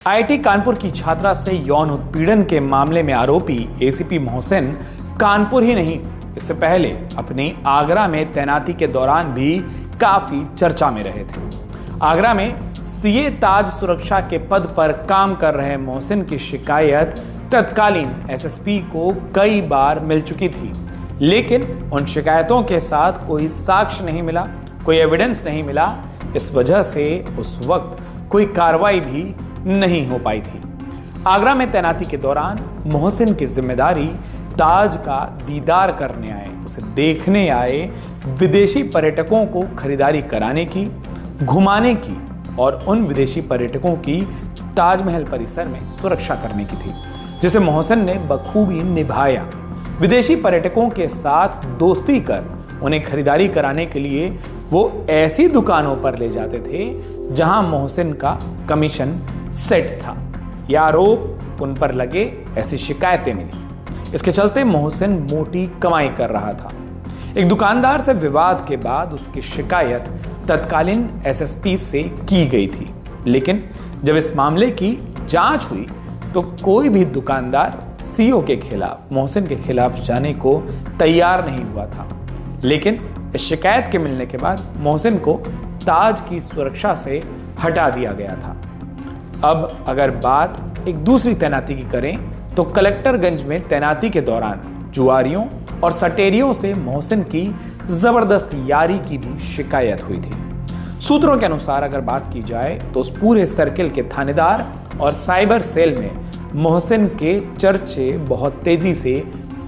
IIT Kanpur की छात्रा से यौन उत्पीड़न के मामले में आरोपी एसीपी मोहसिन कानपुर ही नहीं, इससे पहले अपनी आगरा में तैनाती के दौरान भी काफी चर्चा में रहे थे। आगरा में सीए ताज सुरक्षा के पद पर काम कर रहे मोहसिन की शिकायत तत्कालीन एसएसपी को कई बार मिल चुकी थी, लेकिन उन शिकायतों के साथ कोई साक्ष्य नहीं मिला, कोई एविडेंस नहीं मिला। इस वजह से उस वक्त कोई कार्रवाई भी नहीं हो पाई थी। आगरा में तैनाती के दौरान मोहसिन की जिम्मेदारी ताज का दीदार करने आए, उसे देखने आए विदेशी पर्यटकों को खरीदारी कराने की, घुमाने की और उन विदेशी पर्यटकों की ताजमहल परिसर में सुरक्षा करने की थी, जिसे मोहसिन ने बखूबी निभाया। विदेशी पर्यटकों के साथ दोस्ती कर उन्हें खरीदारी कराने के लिए वो ऐसी दुकानों पर ले जाते थे जहां मोहसिन का कमीशन सेट था। यह आरोप उन पर लगे, ऐसी शिकायतें मिली। इसके चलते मोहसिन मोटी कमाई कर रहा था। एक दुकानदार से विवाद के बाद उसकी शिकायत तत्कालीन एसएसपी से की गई थी, लेकिन जब इस मामले की जांच हुई तो कोई भी दुकानदार सीओ के खिलाफ, मोहसिन के खिलाफ जाने को तैयार नहीं हुआ था। लेकिन इस शिकायत के मिलने के बाद मोहसिन को ताज की सुरक्षा से हटा दिया गया था। अब अगर बात एक दूसरी तैनाती की करें तो कलेक्टरगंज में तैनाती के दौरान जुआरियों और सटेरियों से मोहसिन की जबरदस्त यारी की भी शिकायत हुई थी। सूत्रों के अनुसार अगर बात की जाए तो उस पूरे सर्किल के थानेदार और साइबर सेल में मोहसिन के चर्चे बहुत तेजी से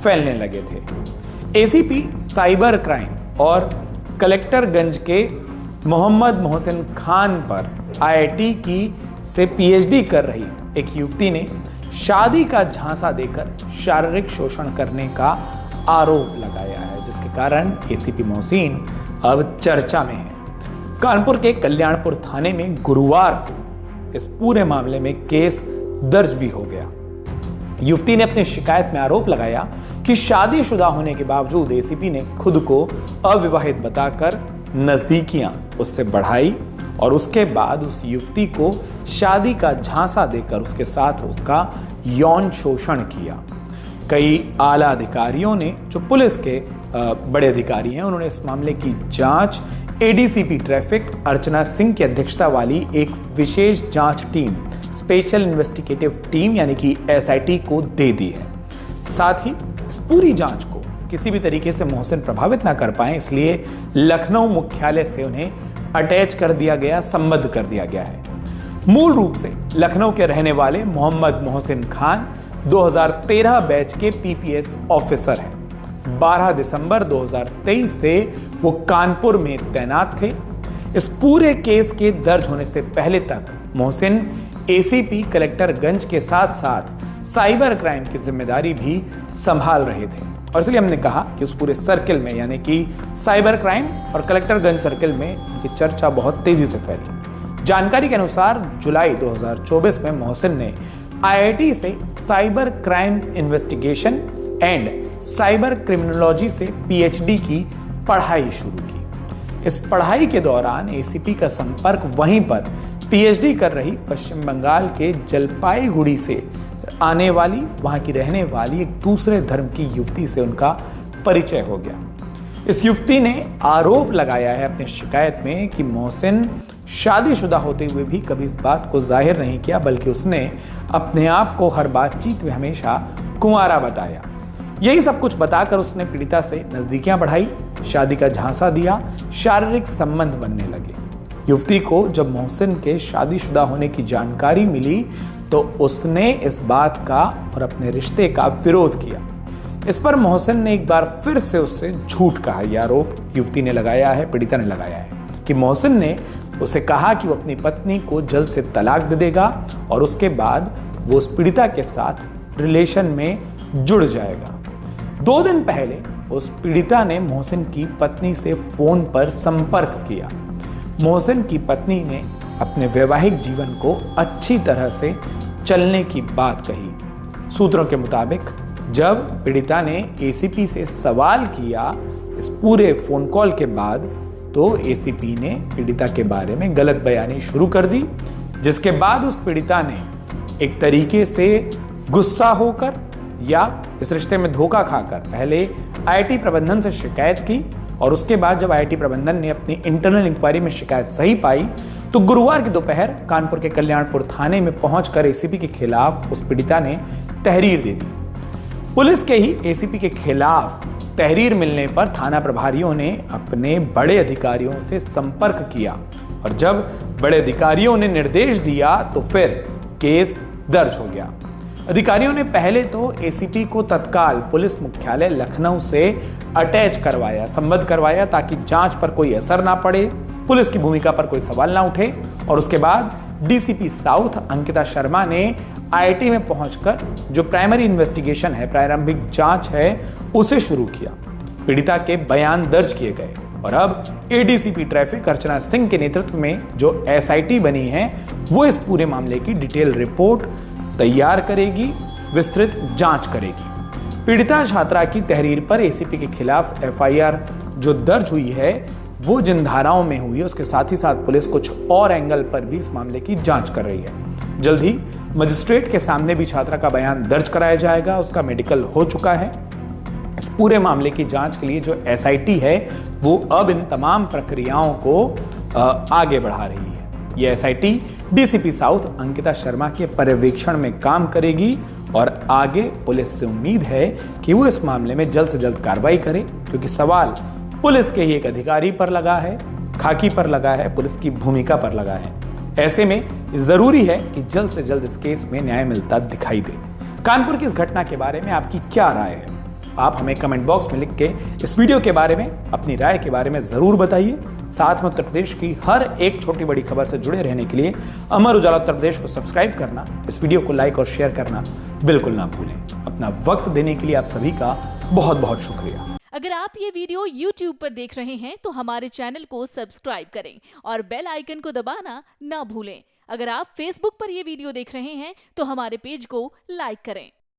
फैलने लगे थे। एसीपी साइबर क्राइम और कलेक्टरगंज के मोहम्मद मोहसिन खान पर आईआईटी की से पीएचडी कर रही एक युवती ने शादी का झांसा देकर शारीरिक शोषण करने का आरोप लगाया है, जिसके कारण एसीपी मोहसिन अब चर्चा में है। कानपुर के कल्याणपुर थाने में गुरुवार को इस पूरे मामले में केस दर्ज भी हो गया। युवती ने अपनी शिकायत में आरोप लगाया कि शादीशुदा होने के बावजूद एसीपी ने खुद को अविवाहित बताकर नजदीकियां उससे बढ़ाई और उसके बाद उस युवती को शादी का झांसा देकर उसके साथ उसका यौन शोषण किया। कई आला अधिकारियों ने, जो पुलिस के बड़े अधिकारी हैं, उन्होंने इस मामले की जांच एडीसीपी ट्रैफिक अर्चना सिंह की अध्यक्षता वाली एक विशेष जांच टीम, स्पेशल इन्वेस्टिगेटिव टीम यानी कि एसआईटी को दे दी है। साथ ही इस पूरी जांच को किसी भी तरीके से मोहसिन प्रभावित ना कर पाए, इसलिए लखनऊ मुख्यालय से उन्हें अटैच कर दिया गया, संबद्ध कर दिया गया है। मूल रूप से लखनऊ के रहने वाले मोहम्मद मोहसिन खान 2013 बैच के पीपीएस ऑफिसर हैं। 12 दिसंबर 2023 से वो कानपुर में तैनात थे। इस पूरे केस के दर्ज होने से पहले तक मोहसिन एसीपी कलेक्टरगंज के साथ साथ साइबर क्राइम की जिम्मेदारी भी संभाल रहे थे, और इसलिए हमने कहा कि उस पूरे सर्किल में यानी कि साइबर क्राइम और कलेक्टरगंज सर्किल में इनकी चर्चा बहुत तेजी से फैली। जानकारी के अनुसार जुलाई 2024 में मोहसिन ने आईआईटी से cyber crime investigation and cyber criminology से पीएचडी की पढ़ाई शुरू की। इस पढ़ाई के दौरान एसीपी का संपर्क वहीं पर पीएचडी कर रही पश्चिम बंगाल के जलपाईगुड़ी से आने वाली, वहां की रहने वाली एक दूसरे धर्म की युवती से उनका परिचय हो गया। इस युवती ने आरोप लगाया है अपनी शिकायत में कि मोहसिन शादीशुदा होते हुए भी कभी इस बात को जाहिर नहीं किया, बल्कि उसने अपने आप को हर बातचीत में हमेशा कुंवारा बताया। यही सब कुछ बताकर उसने पीड़िता से नजदीकियां बढ़ाई, शादी का झांसा दिया, शारीरिक संबंध बनने लगे। युवती को जब मोहसिन के शादीशुदा होने की जानकारी मिली तो उसने इस बात का और अपने रिश्ते का विरोध किया। इस पर मोहसिन ने एक बार फिर से उससे झूठ कहा। यह आरोप युवती ने लगाया है, पीड़िता ने लगाया है कि मोहसिन ने उसे कहा कि वो अपनी पत्नी को जल्द से तलाक दे देगा और उसके बाद वो उस पीड़िता के साथ रिलेशन में जुड़ जाएगा। 2 दिन पहले उस पीड़िता ने मोहसिन की पत्नी से फोन पर संपर्क किया। मोहसिन की पत्नी ने अपने वैवाहिक जीवन को अच्छी तरह से चलने की बात कही। सूत्रों के मुताबिक जब पीड़िता ने एसीपी से सवाल किया इस पूरे फोन कॉल के बाद, तो एसीपी ने पीड़िता के बारे में गलत बयानी शुरू कर दी, जिसके बाद उस पीड़िता ने एक तरीके से गुस्सा होकर या इस रिश्ते में धोखा खाकर पहले आईआईटी प्रबंधन से शिकायत की और उसके बाद जब आईआईटी प्रबंधन ने अपनी इंटरनल इंक्वायरी में शिकायत सही पाई तो गुरुवार की दोपहर कानपुर के कल्याणपुर थाने में पहुंचकर एसीपी के खिलाफ उस पीड़िता ने तहरीर दे दी। पुलिस के ही एसीपी के खिलाफ तहरीर मिलने पर थाना प्रभारियों ने अपने बड़े अधिकारियों से संपर्क किया और जब बड़े अधिकारियों ने निर्देश दिया तो फिर केस दर्ज हो गया। अधिकारियों ने पहले तो एसीपी को तत्काल पुलिस मुख्यालय लखनऊ से अटैच करवाया, संबद्ध करवाया ताकि जांच पर कोई असर ना पड़े, पुलिस की भूमिका पर कोई सवाल ना उठे। और उसके बाद डीसीपी साउथ अंकिता शर्मा ने आईआईटी में पहुंचकर जो प्राइमरी इन्वेस्टिगेशन है, प्रारंभिक जांच है, उसे शुरू किया। पीड़िता के बयान दर्ज किए गए और अब एडीसीपी ट्रैफिक अर्चना सिंह के नेतृत्व में जो एसआईटी बनी है वो इस पूरे मामले की डिटेल रिपोर्ट तैयार करेगी, विस्तृत जांच करेगी। पीड़िता छात्रा की तहरीर पर एसीपी के खिलाफ एफआईआर जो दर्ज हुई है वो जिन धाराओं में हुई है उसके साथ ही साथ पुलिस कुछ और एंगल पर भी इस मामले की जांच कर रही है। जल्द ही मजिस्ट्रेट के सामने भी छात्रा का बयान दर्ज कराया जाएगा, उसका मेडिकल हो चुका है। इस पूरे मामले की जांच के लिए जो एसआईटी है वो अब इन तमाम प्रक्रियाओं को आगे बढ़ा रही है। ये SIT DCP south Ankita Sharma के पर्यवेक्षण में काम करेगी और आगे पुलिस से उम्मीद है कि वो इस मामले में जल्द से जल्द कार्रवाई करे, क्योंकि सवाल पुलिस के ही एक अधिकारी पर लगा है, खाकी पर लगा है, पुलिस की भूमिका पर लगा है। ऐसे में जरूरी है कि जल्द से जल्द इस केस में न्याय मिलता दिखाई दे। कानपुर की इस घटना के बारे में आपकी क्या राय है? आप हमें कमेंट बॉक्स में लिख के इस वीडियो के बारे में अपनी राय के बारे में जरूर बताइए। साथ में उत्तर प्रदेश की हर एक छोटी बड़ी खबर से जुड़े रहने के लिए अमर उजाला उत्तर प्रदेश को सब्सक्राइब करना, इस वीडियो को लाइक और शेयर करना बिल्कुल ना भूलें। अपना वक्त देने के लिए आप सभी का बहुत बहुत शुक्रिया। अगर आप ये वीडियो YouTube पर देख रहे हैं तो हमारे चैनल को सब्सक्राइब करें और बेल आइकन को दबाना ना भूलें। अगर आप Facebook पर ये वीडियो देख रहे हैं तो हमारे पेज को लाइक करें।